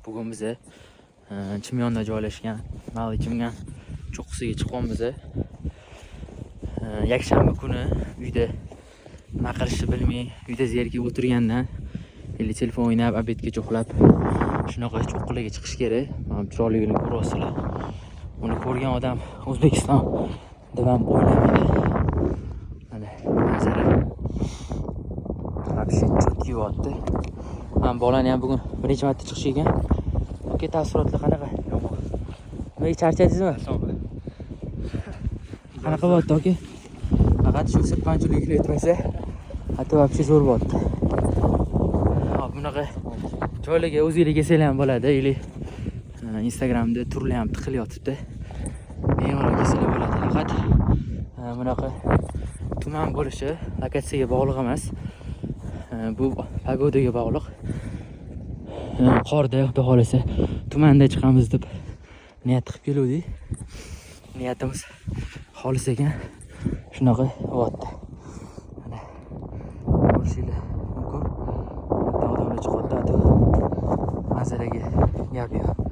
Bugun bize Chimyonda joylashgan Malichimgan cho'qqisiga chiqyapmiz. Yakshanba kuni uyda nima qilishni bilmay, uyda zerikib o'tirgandan telefon o'ynab, obedgacha uxlab, shunaqa cho'qqilarga chiqish kerak. Mana chiroyligini ko'ryapsizlar. Uni ko'rgan odam O'zbekiston deb ham o'ylamaydi. Mana manzara. Вообще cho'tki bo'lyapti. Men bolani ham bugun birinchi marta chiqish ekan. Oke, taassurotlar qanaqa? Nima charchadingizmi? Qanaqa bo'lyapti, oke? Faqat shu sirpanchilik etmasa, hatto вообще zo'r bo'lyapti. Hop, bunaqa joylarga o'zingizlar kelsanglar ham bo'ladi. Или Instagramda turli ham tiqilyapti. Bemalol kelsanglar bo'ladi. Faqat bunaqa tuman bo'lishi lokatsiyaga bog'liq emas. Bu pagodaga bog'liq. Qorda xudo xolasa tumanda chiqamiz deb niyat qilib keldik. Niyatimiz xolis ekan. Shunaqa bo'lyapti. Mana ko'rishinglar mumkin. Bitta odamlar chiqyapti, manzaraga gap yo'q.